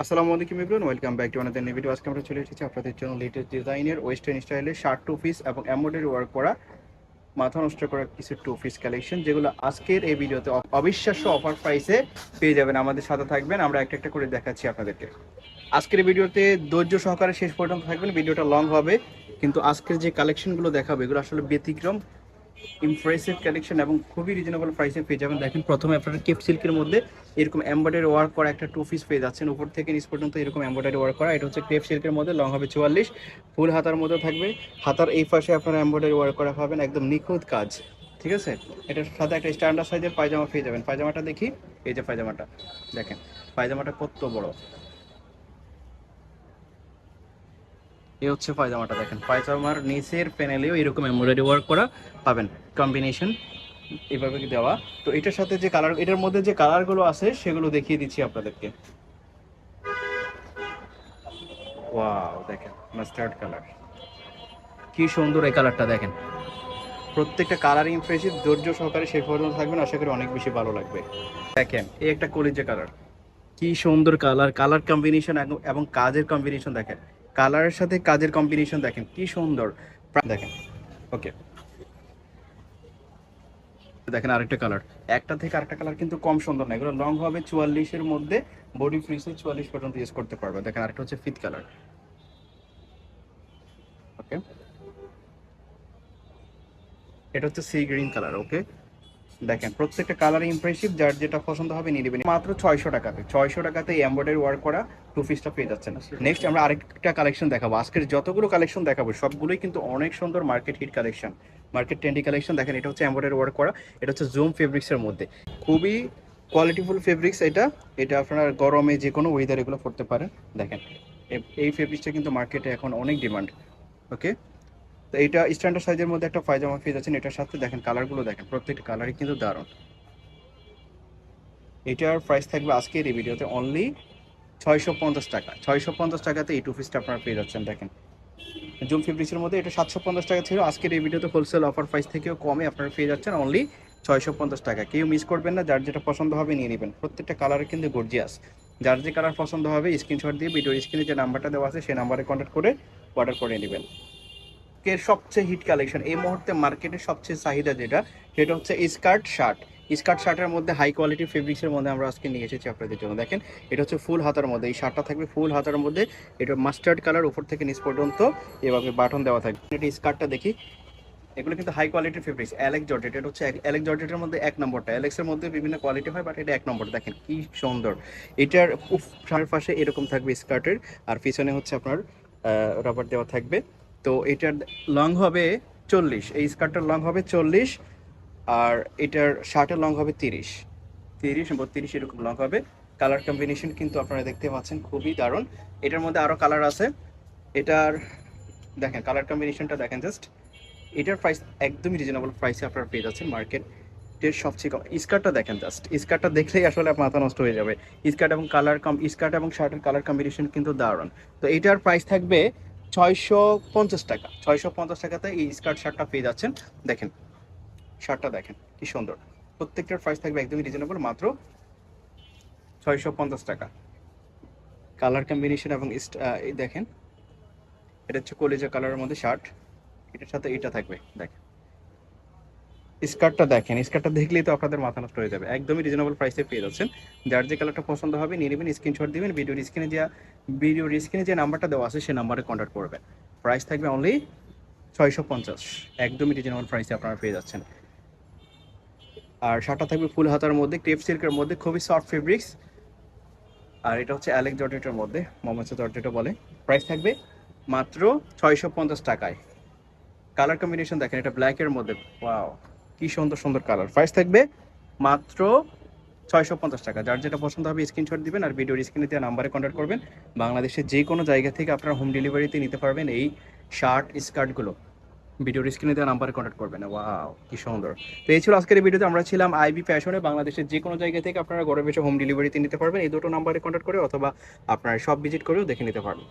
আসসালামু আলাইকুম everyone, welcome back to another new video. আজকে আমরা চলে এসেছি আপনাদের জন্য লেটেস্ট ডিজাইনের ওয়েস্টার্ন স্টাইলের শার্ট টু পিস এবং এমব্রয়ডারি ওয়ার্ক করা মাথা নষ্ট করা কিছু টু পিস কালেকশন, যেগুলো আজকের এই ভিডিওতে অবিশ্বাস্য অফার প্রাইসে পেয়ে যাবেন। আমাদের সাথে থাকবেন, আমরা একটা একটা করে দেখাচ্ছি আপনাদেরকে। আজকের এই ভিডিওতে ধৈর্য সহকারে শেষ পর্যন্ত থাকবেন, ভিডিওটা লং হবে কিন্তু আজকের যে কালেকশনগুলো দেখাবো এগুলো আসলে ব্যতিক্রম ইমপ্রেসিভ কালেকশন এবং খুবই রিজনেবল প্রাইসে পেয়ে যাবেন। দেখেন, প্রথমে আপনারা কেপ সিল্কের মধ্যে এরকম এমব্রয়ডারি ওয়ার্ক করা একটা টু পিস পেয়ে যাচ্ছেন, উপর থেকে নিচ পর্যন্ত এরকম এমব্রয়ডারি ওয়ার্ক করা। এটা হচ্ছে ক্রেপ সিল্কের মধ্যে, লং হবে 44, ফুল হাতার মধ্যে থাকবে। হাতার এই পাশে আপনারা এমব্রয়ডারি ওয়ার্ক করা পাবেন, একদম নিখুঁত কাজ, ঠিক আছে। এটার সাথে একটা স্ট্যান্ডার্ড সাইজের পায়জামা পেয়ে যাবেন। পায়জামাটা দেখি, এই যে পায়জামাটা দেখেন, পায়জামাটা কত বড়। এই হচ্ছে পায়জামাটা, দেখেন পায়জামার নিচের প্যানেলেও এরকম এমব্রয়ডারি ওয়ার্ক করা পাবেন, কম্বিনেশন এভাবে দেওয়া। তো এটার সাথে যে কালার, এটার মধ্যে যে কালারগুলো আছে সেগুলো দেখিয়ে দিচ্ছি আপনাদেরকে। ওয়াও, দেখেন মাস্টার্ড কালার, কি সুন্দর এই কালারটা দেখেন। প্রত্যেকটা কালার ইমপ্রেসিভ, ধৈর্য সহকারে শেষ পর্যন্ত থাকবেন, আশা করি অনেক বেশি ভালো লাগবে। দেখেন, এই একটা কলিজা কালার, কি সুন্দর কালার, কালার কম্বিনেশন এবং কাজের কম্বিনেশন দেখেন, কালারের সাথে কাজের কম্বিনেশন দেখেন কি সুন্দর। দেখেন, ওকে, দেখেন আরেকটা কালার, একটা থেকে আরেকটা কালার কিন্তু কম সুন্দর না। এগুলো লং হবে 44-এর মধ্যে, বডি ফ্রিসে 44 পর্যন্ত ইউজ করতে পারবে। দেখেন আরেকটা হচ্ছে ফিট কালার, ওকে, এটা হচ্ছে সি গ্রিন কালার, ওকে। দেখেন প্রত্যেকটা কালার ইমপ্রেসিভ, যার যেটা পছন্দ হবে নিয়ে নেবেন। মাত্র 600 টাকাতে, 600 টাকাতে এমব্রয়ডারি ওয়ার্ক করা টু পিসটা পেয়ে যাচ্ছেন। নেক্সট আমরা আরেকটা কালেকশন দেখাবো। আজকের যতগুলো কালেকশন দেখাবো সবগুলোই কিন্তু অনেক সুন্দর, market hit collection, market trendy collection. দেখেন, এটা হচ্ছে এমব্রয়ডারি ওয়ার্ক করা, এটা হচ্ছে জুম ফেব্রিক্সের মধ্যে, খুবই কোয়ালিটিফুল ফেব্রিক্স। এটা এটা আপনার গরমে যে কোনো ওয়েদার এগুলো পরতে পারেন। দেখেন, এই ফেব্রিক্সটা কিন্তু মার্কেটে এখন অনেক ডিমান্ড, ওকে। তো এইটা স্ট্যান্ডার্ড সাইজের মধ্যে একটা পায়জামা পেয়ে যাচ্ছেন। এটার সাথে দেখেন কালারগুলো দেখেন, প্রত্যেকটা কালারই কিন্তু দারুণ। এটার প্রাইস থাকবে আজকের এই ভিডিওতে অনলি 650 টাকা। 650 টাকাতে এই টু পিসটা আপনারা পেয়ে যাচ্ছেন। দেখেন, জুম ফেব্রিক্সের মধ্যে এটা 750 টাকা ছিল, আজকের এই ভিডিওতে হোলসেল অফার প্রাইস থেকেও কমে আপনারা পেয়ে যাচ্ছেন অনলি 650 টাকা। কেউ মিস করবেন না, যার যেটা পছন্দ হবে নিয়ে নেবেন। প্রত্যেকটা কালারে কিন্তু গর্জিয়াস, যার যে কালার পছন্দ হবে স্ক্রিনশট দিয়ে ভিডিওর স্ক্রিনে যে নাম্বারটা দেওয়া আছে সেই নাম্বারে কন্ট্যাক্ট করে অর্ডার করে নেবেন। এর সবচেয়ে হিট কালেকশন এই মুহূর্তে মার্কেটে সবচেয়ে চাহিদা যেটা, সেটা হচ্ছে স্কার্ট শার্ট। স্কার্ট শার্টের মধ্যে হাই কোয়ালিটি ফেব্রিক্সের মধ্যে আমরা আজকে নিয়ে এসেছি আপনাদের জন্য। দেখেন, এটা হচ্ছে ফুল হাতার মধ্যে, এই শার্টটা থাকবে ফুল হাতার মধ্যে। এটা মাস্টার্ড কালার, উপর থেকে নিচ পর্যন্ত এভাবে বাটন দেওয়া থাকবে। এটা স্কার্টটা দেখি, এগুলো কিন্তু হাই কোয়ালিটির ফেব্রিক্স, অ্যালেক্স জর্জেট। এটা হচ্ছে অ্যালেক্স জর্জেটের মধ্যে এক নম্বরটা, অ্যালেক্সের মধ্যে বিভিন্ন কোয়ালিটি হয় বাট এটা এক নম্বর। দেখেন কি সুন্দর। এটার সামনের পাশে এরকম থাকবে স্কার্টের, আর পিছনে হচ্ছে আপনার রাবার দেওয়া থাকবে। তো এটার লং হবে 40, এই স্কার্টটার লং হবে 40, আর এটার শার্টের লং হবে 30 32 এরকম লং হবে। কালার কম্বিনেশন কিন্তু আপনারা দেখতে পাচ্ছেন খুবই দারুণ। এটার মধ্যে আরও কালার আছে। এটার দেখেন কালার কম্বিনেশনটা দেখেন জাস্ট। এটার প্রাইস একদমই রিজনেবল প্রাইসে আপনারা পেয়ে যাচ্ছেন মার্কেটের সবচেয়ে কম। স্কার্টটা দেখেন জাস্ট, স্কার্টটা দেখলেই আসলে মাথা নষ্ট হয়ে যাবে। স্কার্ট এবং স্কার্ট এবং শার্টের কালার কম্বিনেশন কিন্তু দারুণ। তো এটার প্রাইস থাকবে 650 টাকা। 650 টাকাতে এই স্কার্ট শার্টটা পেয়ে যাচ্ছেন। দেখেন শার্টটা দেখেন কি সুন্দর। প্রত্যেকটার প্রাইস থাকবে একদমই রিজনেবল, মাত্র 650 টাকা। কালার কম্বিনেশন এবং দেখেন, এটা হচ্ছে কলিজা কালারের মধ্যে শার্ট, এটার সাথে এটা থাকবে। দেখেন স্কার্টটা দেখেন, স্কার্টটা দেখলেই তো আপনাদের মাথা নষ্ট হয়ে যাবে। একদমই রিজনেবল প্রাইসে পেয়ে যাচ্ছেন। যার যে কালারটা পছন্দ হবে নিয়ে নেবেন, স্ক্রিনশট দিবেন, ভিডিওর স্ক্রিনে যে নাম্বারটা দেওয়া আছে সেই নাম্বারে কন্ট্যাক্ট করবেন। প্রাইস থাকবে অনলি 650, একদমই রিজনেবল প্রাইসে আপনারা পেয়ে যাচ্ছেন। আর শার্টটা থাকবে ফুল হাতার মধ্যে, ক্রেপ সিল্কের মধ্যে, খুবই সফট ফেব্রিক্স। আর এটা হচ্ছে অ্যালেক্স জর্জেটের মধ্যে, মোহাম্মদ জর্জেটও বলে। প্রাইস থাকবে মাত্র 650 টাকায়। কালার কম্বিনেশন দেখেন, এটা ব্ল্যাকের মধ্যে, ওয়াও কি সুন্দর সুন্দর কালার। প্রাইস থাকবে মাত্র 650 টাকা। যার যেটা পছন্দ হবে স্ক্রিনশট দিবেন আর ভিডিওর স্ক্রিনে দেওয়া নাম্বারে কন্ট্যাক্ট করবেন। বাংলাদেশের যে কোনো জায়গা থেকে আপনারা হোম ডেলিভারিতে নিতে পারবেন এই শার্ট স্কার্টগুলো। ভিডিওর স্ক্রিনে দেওয়া নাম্বারে কন্ট্যাক্ট করবেন। ওয়াও কি সুন্দর। তো এই ছিল আজকের এই ভিডিওতে, আমরা ছিলাম আইবি ফ্যাশনে। বাংলাদেশের যে কোনো জায়গা থেকে আপনারা ঘরে বসে হোম ডেলিভারিতে নিতে পারবেন এই দুটো নাম্বারে কন্ট্যাক্ট করে, অথবা আপনারা সব ভিজিট করেও দেখে নিতে পারবেন।